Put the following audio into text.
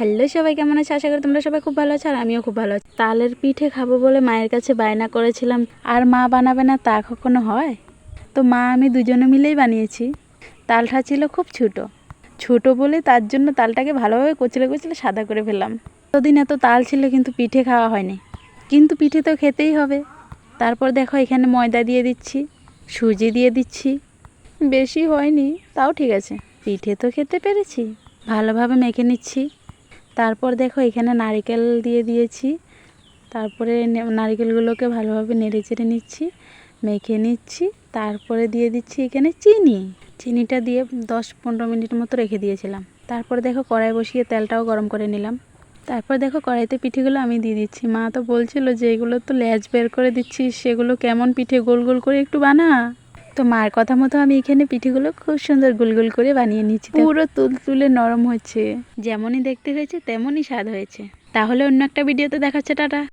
Hello সবাই, কেমন আছে? আশা করি তোমরা সবাই খুব ভালো আছো আর আমিও খুব ভালো আছি। তালের পিঠে খাবো বলে মায়ের কাছে বায়না করেছিলাম, আর মা বানাবে না তা কখনো হয়? তো মা আমি দুজনে মিলেই বানিয়েছি। তালটা ছিল খুব ছোটো বলে তার জন্য তালটাকে ভালোভাবে কচলে কচলে সাদা করে ফেললাম। এতদিন এত তাল ছিল কিন্তু পিঠে খাওয়া হয়নি, কিন্তু পিঠে তো খেতেই হবে। তারপর দেখো এখানে ময়দা দিয়ে দিচ্ছি, সুজি দিয়ে দিচ্ছি, বেশি হয়নি তাও ঠিক আছে, পিঠে তো খেতে পেরেছি। ভালোভাবে মেখে নিচ্ছি। তারপর দেখো এখানে নারকেল দিয়ে দিয়েছি। তারপরে নারকেলগুলোকে ভালোভাবে নেড়ে চেড়ে নিচ্ছি, মেখে নিচ্ছি। তারপরে দিয়ে দিচ্ছি এখানে চিনিটা দিয়ে 10-15 মিনিট মতো রেখে দিয়েছিলাম। তারপরে দেখো কড়াই বসিয়ে তেলটাও গরম করে নিলাম। তারপর দেখো কড়াইতে পিঠেগুলো আমি দিয়ে দিচ্ছি। মা তো বলছিল যে এগুলো তো লেজ বের করে দিচ্ছিস, সেগুলো কেমন পিঠে, গোল গোল করে একটু বানা। তো মার কথা মতো আমি এখানে পিঠেগুলো খুব সুন্দর গোল গোল করে বানিয়ে নিচ্ছি। পুরো তুলতুলে নরম হচ্ছে, যেমনই দেখতে হয়েছে তেমনই স্বাদ হয়েছে। তাহলে অন্য একটা ভিডিওতে দেখাচ্ছে, টাটা।